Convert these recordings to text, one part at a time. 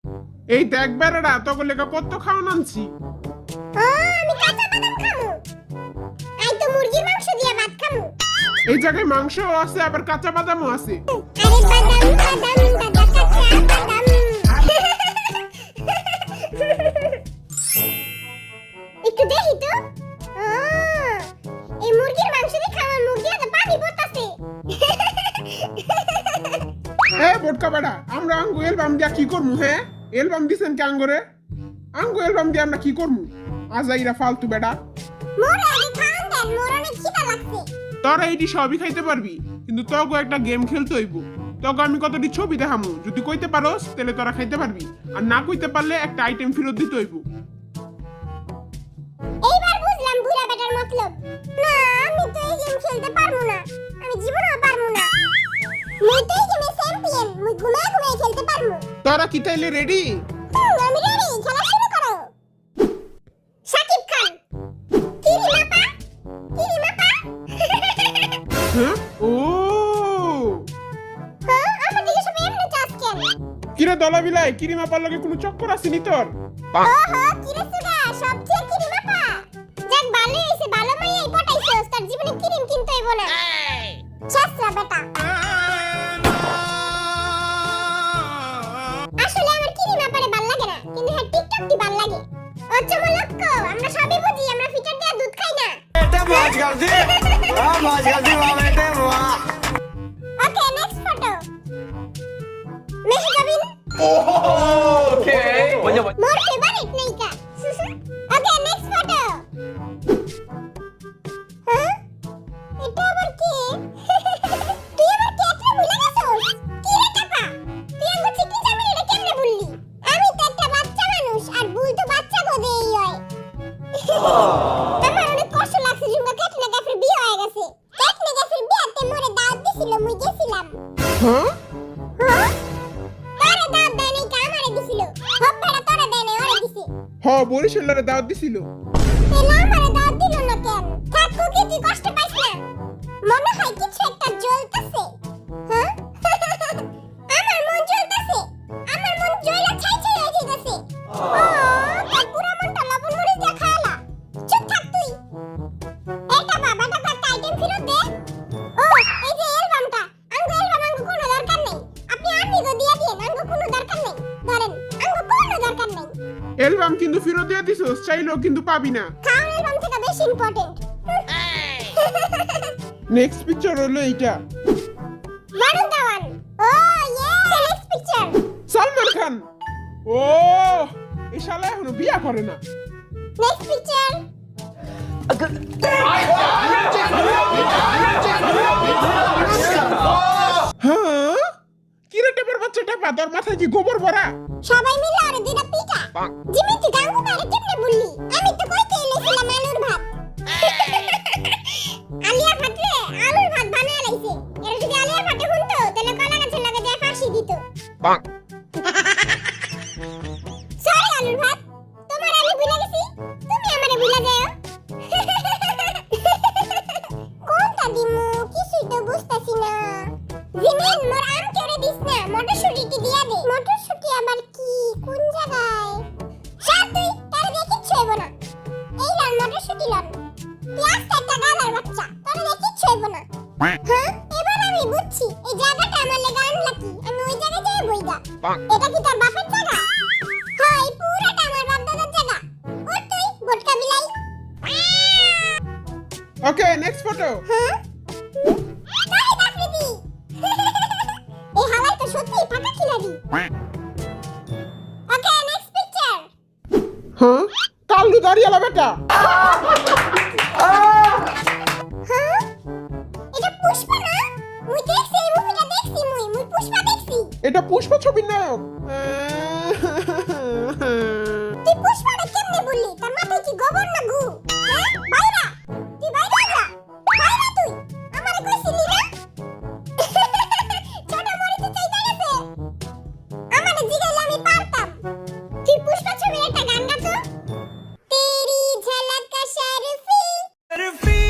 এই দেখ বেড়াটা তোকে লেখা কত খাওয়ান আনছি। আমি কাঁচা বাদাম খামু। আই তো মুরগির মাংস দিয়া ভাত খামু। এই জায়গায় মাংসও আছে আবার কাঁচা বাদামও আছে। আরে বাদাম বাদাম দাদা কাঁচা বাদাম। একটু দেখি তো। এই মুরগির মাংস দিয়ে খাওয়া মুরগি তো পানি পড়তাছে। বোটকা বেড়া আমরা আঙ্গু এলবাম দিয়া কি করমু? এলবাম দিছেন কি আঙ্গরে? আঙ্গু এলবাম দিয়ে আমরা কি করমু? আজাইরা ফালতু বেড়া। মোরে আগে খান দেন, মোর অনেক খিদা লাগছে। তোরা এইটি সবই খাইতে পারবি, কিন্তু তোকে একটা গেম খেলতে হইব। তোকে আমি কতটি ছবি দেখামু, যদি কইতে পারোস তাহলে তোরা খাইতে পারবি, আর না কইতে পারলে একটা আইটেম ফেরত দিতে হইব। এইবার বুঝলাম বুড়া বেটার মতলব। না আমি তো এই গেম খেলতে পারবো না, আমি জীবনেও পারবো না। মুই তো এই গেমে চ্যাম্পিয়ন, মুই ঘুমায় ঘুমায় খেলতে পারবো। তোরা কি তাইলে রেডি? আমি রেডি, খেলা শুরু করো। সাকিব খান, কিরি মাপা, কিরি মাপা। হ্যাঁ ও আমার দিকে সবাই এমনি চাস কেন? কিরে দলা বিলাই, কিরি মাপার লগে কোনো চক্কর আসেনি তোর? কিরে সুগা, সব ঠিক কিরি মাপা। যাক ভালো হইছে, ভালো মাইয়াই পটাইছস, তার জীবনে কিরিম কিনতে হইব না। ছাসরা বেটা। আসলে আমার কিরি মাপারে ভাল লাগে না, কিন্তু হ্যাঁ টিকটকটি ভাল লাগে। আচ্ছা মলক্ক, আমরা সবই বুঝি, আমরা ফিটার দিয়ে দুধ খাই না। बेटे मौज कर दी, वाह मौज कर दी वाह बेटे वाह। Okay next photo. Mehjabin. Okay মোর ফেভারিট নায়িকা। Okay next photo. এটা আবার কে? তুই আবার কে একটা ভুলে গেছস? কি রে টাকা? তুই আমার চিঠি জামিন এটা কেমনে বললি? আমি তো একটা বাচ্চা মানুষ, আর ভুল তো বাচ্চা গোদেই হয়। আমার অনেক কষ্ট লাগছে, জুঙ্গা ক্যাটরিনা কাইফের বিয়ে হয়ে গেছে। ক্যাটরিনা কাইফের বিয়েতে মোরে দাওয়াত দিছিল, মুই গেছিলাম। হ্যাঁ তারে দাওয়াত দেয় নাই, আমারে দিছিল। হপ্পাটা তোরে দেয় নাই, ওরে দিছে। বরিশালের দাওয়াত দিছিল। এলা আমারে দাওয়াত দিল না কেন? থাকো কি তুই কষ্ট পাইছ না? মনে হয় কিছু একটা জ্বলতাছে। আমার মন জ্বলতাছে, আমার মন জ্বলা ছাই ছাই হয়ে যাইতাছে। তার পুরা মনটা লবণ মরিচ দিয়ে খায়ালা। চুপ থাক তুই। এটা বাবাটা তার আইটেম ফেরত দে। এই যে অ্যালবামটা, অ্যালবাম কোনো দরকার নেই। আপনি আমিগো দিয়া দিয়েন, কোনো দরকার নেই। ধরেন, কোনো দরকার নেই। এলবাম কিন্তু ফেরত দিয়ে দিছস, চাইলেও কিন্তু পাবি না। খাওয়ার অ্যালবাম থেকে বেশি ইম্পর্টেন্ট। নেক্সট পিকচার হলো এইটা। বরুণ ধাওয়ান। Next picture. সালমান খান। এই শালা এখনো বিয়া করে না। Next picture. হ্যাঁ কিরে টেপের বাচ্চা টেপা, তোর মাথায় কি গোবর ভরা? সবাই মিলে আরে দুইটা পিটা। জিমি তুই গাঙ্গু মারে কেমনে বললি? আমি তো কইতে এনেছিলাম আলুর ভাত। আলিয়া ভাত রে, আলুর ভাত বানায় লাইছে। এর যদি আলিয়া ভাতে হুনতো তাহলে কলা গাছের লগে যায় ফাঁসি দিত। সরি আলুর ভাত, তোমার আমি ভুলে গেছি, তুমি আমারে ভুলে যাও। কোনটা দিমু কিছুই তো বুঝতাছি না। জিমিন মোর আম কেড়ে দিস না, মটরশুঁটি দিয়া দে। মটরশুঁটি আবার কি, কোন জায়গায়? শাক তুই, তার দেখি ছইব না। এই লন মটরশুঁটি লন। তুই আস্তে একটা গালার বাচ্চা, তোর দেখি ছইব না। এবার আমি বুঝছি এই জায়গাটা আমার লাগা আনলাকি, আমি ওই জায়গায় যাই বইগা। এটা কি তোর বাপের জায়গা? হয় পুরাটা আমার বাপ দাদার জায়গা। ওর তুই বোটকা বিলাই। Okay next photo. তাই দাফরিদি। এই হালাই তো সত্যি ফাটা খিলাড়ি। Okay next picture. কাল্লু দাঁড়িয়ালা বেটা। এটা পুষ্পা না? মুই দেখছি এই মুভিটা দেখছি, মুই পুষ্পা দেখছি। এটা পুষ্পা ছবির নায়ক। তুই পুষ্পাটা কেমনে বললি? তার মাথায় কি গোবর না গু? বাইরা তুই বাইরা যা, বাইরা তুই আমারে কইছিলি না? ছোট মরিতে চাইতা গেছে, আমারে জিগাইলে আমি পারতাম। তুই পুষ্পা ছবির একটা গান গা তো। তেরি ঝলক শরফি शर्फी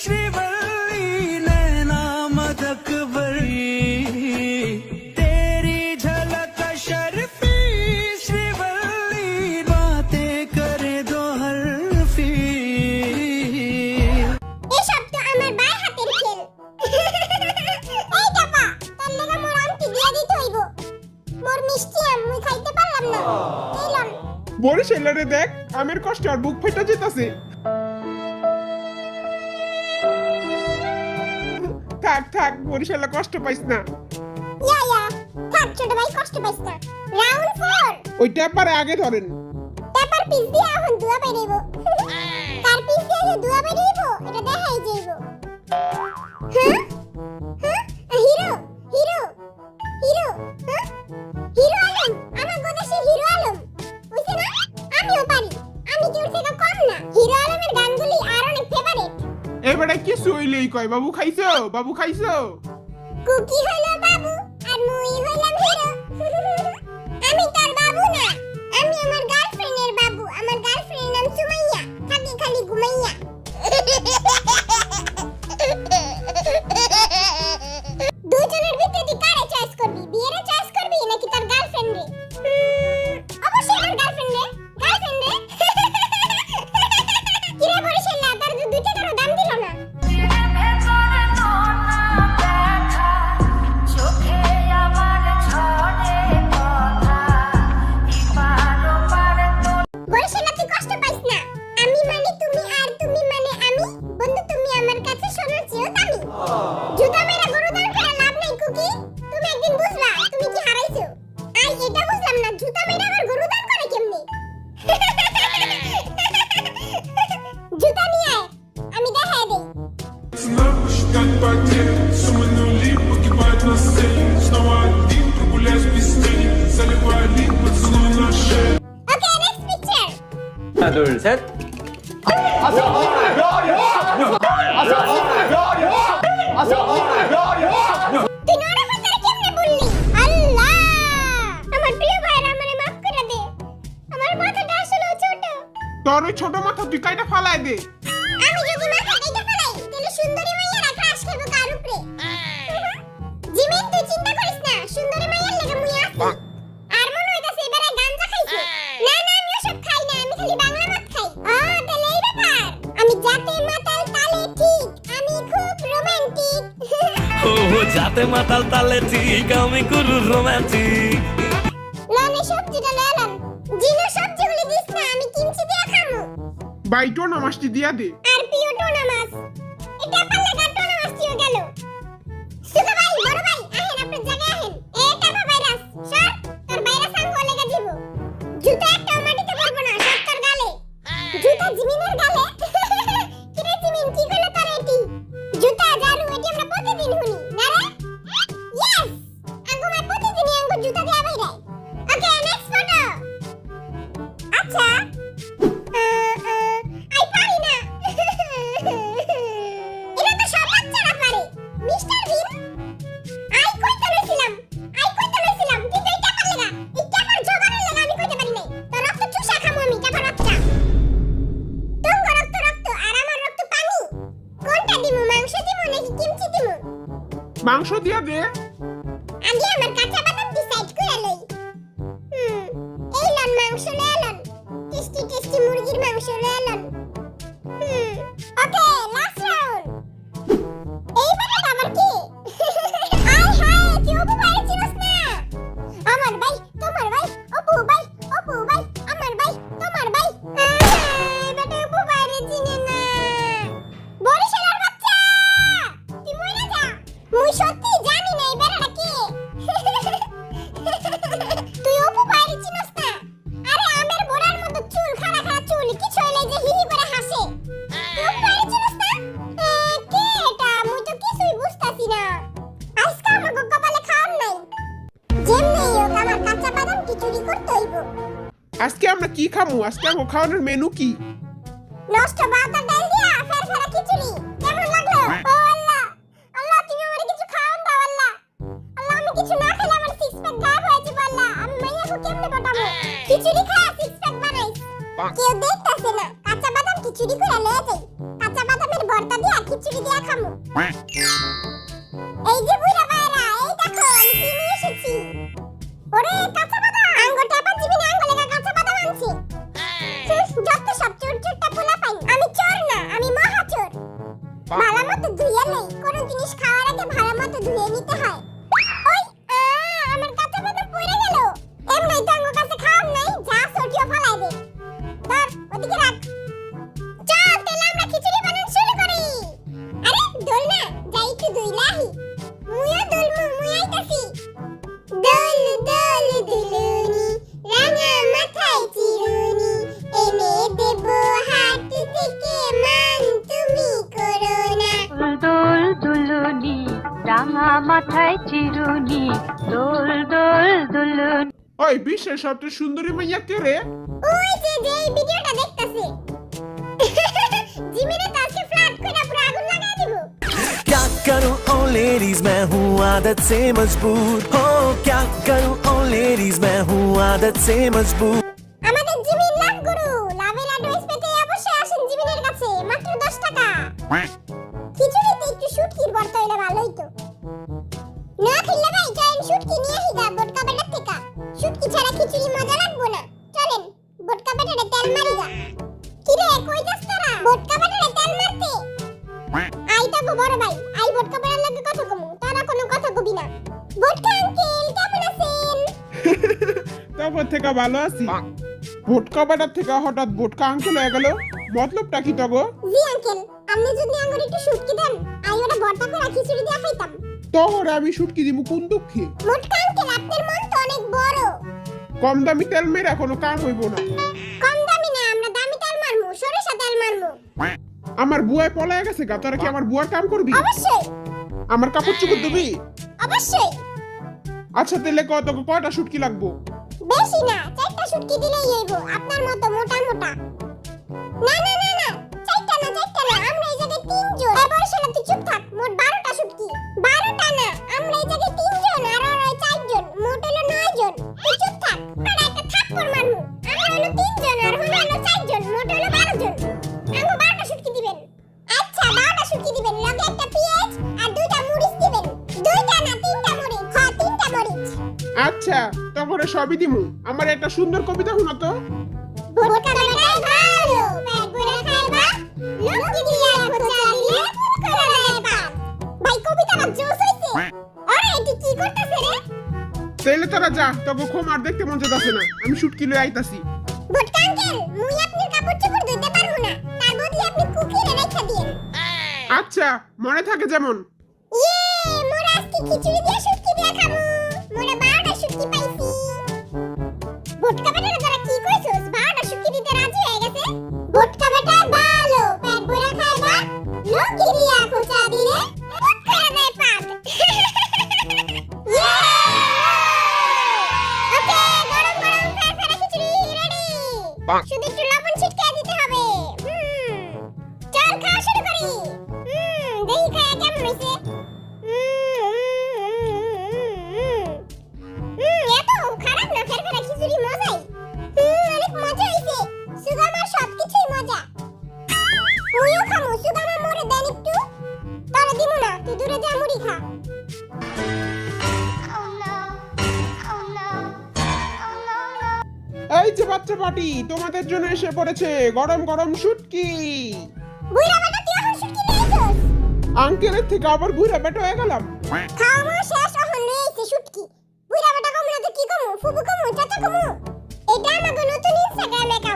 श्रीवल्ली नैना मदकबरी तेरी झलक शर्फी মুই খাইতে পারলাম না এইলাম বরিশালের দেখ আমের কষ্ট আর বুক ফাইটা যেতেছে। থাক থাক বরিশালে কষ্ট পাইস না। ইয়া থাক ছোট ভাই কষ্ট পাইছ না। রাউন্ড 4 ওই ট্যাপারে আগে ধরেন। পেপার পিস দিয়ে এখন দুয়া বাইরেইব। তার পিস দিয়ে যে দুয়া বাইরেইব এটা দেখাই যাইব। হ্যাঁ হিরো হিরো হিরো হ্যাঁ হিরো আলম আমার গোদেশে হিরো আলম বুঝছ না আমিও পারি আমি কেউ থেকে কম না। হিরো আলমের গানগুলি আর অনেক ফেভারিট। এবারে কিছু হইলেই কয় বাবু খাইছো বাবু খাইছো। কুকি হলো বাবু আর মুই হইলাম হিরো। আমি তার বাবু না আমি আমার গার্লফ্রেন্ডের বাবু। আমার গার্লফ্রেন্ডের নাম সুমাইয়া থাকে খালি ঘুমাইয়া। দুজনের ভিতরে তুই কারে চয়েস করবি বিয়েরে চয়েস করবি নাকি তার গার্লফ্রেন্ড রে? অবশ্যই আমার গার্লফ্রেন্ড রে গার্লফ্রেন্ড রে। কিরে বরিশাল না তার দুইটা কারো দাম দিল না। বরিশালে তুই কষ্ট পাইস না। আমি মানে তুমি আর তুমি মানে আমি। বন্ধু তুমি আমার কাছে সোনার চেয়েও দামি। জুতা মেরা গরু দান করে লাভ নাই কুকি। তুমি একদিন বুঝবা তুমি কি হারাইছো। আই এটা বুঝলাম না জুতা মেরা আবার গরু দান করে কেমনে। জুতা নিয়ে আয় আমি দেখাই দেই। Как потеря, суммы нули, погибает на сцене. Снова один, прогуляюсь без тени. Заливаю лик, поцелуй на шею. Okay next picture. 하나 둘 셋. তুই নড়া ফাটারে কেমনে বললি? আল্লাহ আমার প্রিয় ভাইরা আমারে মাফ করে দে। আমার মাথাটা আসলে ছোট। তোর ওই ছোট মাথা তুই কাইটা ফালায় দে। আমি যদি মাথা কাইটা ফেলাই তাহলে সুন্দরী মাইয়ারা ক্রাশ খাইবো কার উপরে? জিমিন তুই চিন্তা করিস না সুন্দরী মাইয়ার লাগা মুই আছি। আর মনে হইতাছে এবারে গাঞ্জা খাইছে। না না আমি ওসব খাই না আমি খালি বাংলা ভাত খাই। তাহলে এই ব্যাপার। আমি জাতে মাতাল তালে ঠিক আমি খুব রোমান্টিক। ও যাতে মাতাল তালে ঠিক আমি করু রোমান্টিক। লনে সবজিটা ললাম। জিনো সবজিগুলি দিস না আমি কিমচি দিয়ে খামু। বাইটো নামাজটি দিয়া দে। আর পিও টোনা মাছ এটা পাল্লা টোনা মাছ চিও গেল। সুকা ভাই বড় ভাই আহেন আপনার জায়গায় আহেন। এটা বা ভাইরাস সর তোর ভাইরাস আঙ্গ লেগে দিব। জুতা একটা মাটিতে পড়বো না সব তোর গালে। জুতা জিমিনের গালে। কিরে জিমিন কি করলো তোর এটি? জুতা জারু এটি আমরা প্রতিদিন শুনি না রে? ইয়েস আঙ্গ মা প্রতিদিনই আঙ্গ জুতা দিয়া বাইরাই। Okay next photo. আচ্ছা আই পারি না। এটা তো সব বাচ্চারা পারে। মিস্টার বিন আই কইতে লইছিলাম কিন্তু এই টাকার লাগা এই টাকার জোগাড়ের লাগা আমি কইতে পারি নাই। তো রক্ত চুষা খামু আমি টাকা বাচ্চা। তোর রক্ত আর আমার রক্ত পানি। কোনটা দিমু মাংস দিমু নাকি কিমচি দিমু? মাংস দিয়া দে। আগে আমার কাঁচা বাদাম ডিসাইড করে লই। এই লন মাংস লইলন। টেস্টি মুরগির মাংস লইলন। Okay last round. এইবারে আবার কি? আয় হায় তুই অপু ভাই চিনস না? আমার ভাই তোমার ভাই অপু ভাই আমার ভাই তোমার ভাই। বেটা অপু ভাই রে চিনে না। বরিশালের বাচ্চা তুই মইরা যা। মুই সত্যি জানি না এই বেড়াটা কে। তুই অপু ভাই রে চিনস না? আরে আমের বোড়ার মতো চুল খাড়া চুল কিছু হইলে যে হি হি করে হাসে। তুই অপু ভাই রে চিনস না? কে এটা মুই তো কিছুই বুঝতাছি না। আজকে আমার কপালে খাওয়ার নাই। যেমনি হোক আমার কাঁচা বাদাম খিচুড়ি করতে হইব। আজকে আমরা কি খামু? আজকে আমার খাওয়ানোর মেনু কি? নষ্ট বাতার ডাল দিয়া ফেরফেরা খিচুড়ি কেমন লাগলো? ও আল্লাহ আল্লাহ তুমি আমারে কিছু খাওয়ান দাও আল্লাহ। আল্লাহ আমি কিছু না খেলে আমার সিক্স প্যাক গায়েব হয়ে যাবে আল্লাহ। আমি মাইয়াকে কেমনে পটাবো? খিচুড়ি খায়া সিক্স প্যাক বানাইস। কেউ দেখতাছে না কাঁচা বাদাম খিচুড়ি করে লয়ে যাই। কাঁচা বাদামের ভর্তা দিয়া খিচুড়ি দিয়া খামু। এই যে বুইড়া বাইরা এই দেখো আমি কি নিয়ে এসেছি। ওরে কাঁচা বাদাম আঙ্গুর টাপা জিবি না আঙ্গুর লাগা কাঁচা বাদাম আনছি। যত সব চোরটা পোলা পাই। আমি চোর না আমি মহা চোর। ভালো মতো ধুইয়া নেই কোন জিনিস খাওয়ার আগে ভালো মতো ধুয়ে নিতে হয়। ওই আমার কাঁচা বাদাম পড়ে গেল। এমনি বিশ্বের সবচেয়ে সুন্দরী মাইয়া কে রে? ওই যে এই ভিডিওটা দেখতাছে জিমিনে তো আজকে ফ্ল্যাট করে পুরো আগুন লাগাই দিব। क्या करूं ओ लेडीज मैं हूँ आदत से मजबूर हो क्या करूं ओ लेडीज मैं हूँ आदत से मजबूर আমাদের জিমিন লাভ গুরু লাভের অ্যাডভাইস পেতে অবশ্যই আসেন জিমিনের কাছে মাত্র 10 টাকা। খিচুড়িতে একটু শুটকির ভর্তা হইলে ভালো হইতো। না খেললে ভাই চলেন শুটকি নিয়ে হিগা বোটকা বেটার থেকে। শুটকি ছাড়া খিচুড়ি মজা লাগবো না। চলেন বোটকা বেটারে তেল মারিগা। কি রে কই যাস তোরা? বোটকা বেটারে তেল মারতে। আইতা গো বড় ভাই আই বোটকা বেটার লাগে কথা কমু তারা কোনো কথা কবি না। বোটকা আঙ্কেল কেমন আছেন? তারপর থেকে ভালো আছি। ভোটকা বেটার থেকে হঠাৎ ভোটকা আঙ্কেল হয়ে গেল, মতলবটা কি তগো? জি আঙ্কেল আপনি যদি আঙ্গুর একটু শুটকি দেন আই ওটা ভর্তা করে খিচুড়ি দিয়ে খাইতাম। তোহরে আমি শুটকি দিমু কোন দুঃখে? মোটকা আঙ্কেল আপনার মন তো অনেক বড়। কম দামি তেল মেরা কোনো কাম হইব না। কম দামি না আমরা দামি তেল মারমু সরিষা তেল মারমু। আমার বুয়ায় পলায় গেছে গা, তোরা কি আমার বুয়ার কাম করবি? অবশ্যই আমার কাপড় চুপড় দিবি? অবশ্যই। আচ্ছা তাহলে কত কয়টা শুটকি লাগবো? বেশি না 4টা শুটকি দিলেই হইব আপনার মতো মোটা মোটা। না না না না 4টা না আমরা এই জায়গায় 3 জন। এবার শালা তুই চুপ থাক মোট 12টা শুটকি। 12টা না আমরা এই জায়গায় 3 জন আর ওই 4 জন মোট হলো 9 জন। তুই চুপ থাক তোরা একটা থাপ্পড় মারমু। আমরা হলো 3 জন আর হলো 4 জন মোট হলো 12 জন। আমগো 12টা শুটকি দিবেন। আচ্ছা 12টা শুটকি দিবেন লগে একটা পেঁয়াজ আর 2টা মরিচ দিবেন। 2টা না 3টা মরিচ। হ্যাঁ 3টা মরিচ। আচ্ছা তারপরে সবই দিমু। আমার একটা সুন্দর কবিতা শোনা তো। বোটকা বেটাই ভালো পেট ভরে খাইবা লক্ষ্মী দিয়া খোঁচা দিলে করে দেয় পাপ। ভাই কবিতাটা জোস হইছে। আরে এটি কি করতেছে রে? তাইলে তোরা যা, তবে ক্ষমার দেখতে মন চাইতাছে না, আমি শুটকি লই আইতাছি। বোটকা আঙ্কেল মুই আপনার কাপড় চোপড় ধুইতে পারবো না তার বদলে আপনি কুকিরে রেখে দিন। আচ্ছা মনে থাকে যেমন। ইয়ে মোরা আজকে খিচুড়ি দিয়ে শুটকি দিয়ে খামু। মোরা 12টা শুটকি পাইছি। বোটকা বেটারা যারা কি কইছস 12টা শুটকি দিতে রাজি হয়ে গেছে। বোটকা বেটা ভালো পেট ভরে খাইবা লক্ষ্মী দিয়া খোঁচা দিলে করে দেয় পাপ। ইয়ে ওকে গরম গরম ফেরফেরে খিচুড়ি রেডি। শুধু একটু লবণ ছিটকে দিতে হবে। চল খাওয়া শুরু করি। দেখি খায়া কেমন হইছে। এত খারাপ না ফেরফেরে খিচুড়ি মজাই। অনেক মজা হইছে। সুগামার সবকিছুই মজা। মুইও খামু সুগামা মোরে দেন একটু। তোরা দিমু না তুই দূরে যা মুড়ি খা। এই যে বাচ্চা পাটি, তোমাদের জন্য এসে পড়েছে গরম গরম শুটকি। বুইড়া বেটা তুই এখন শুটকি লইছস? আঙ্কেলের থেকে আবার বুড়া বেটা হয়ে গেলাম। খাওয়া শেষ এখন লইছে শুটকি। বুইড়া বেটা কমু না তো কি কমু? ফুবু কমু চাচা কমু? এটা আমাগো নতুন ইনস্টাগ্রাম অ্যাকাউন্ট।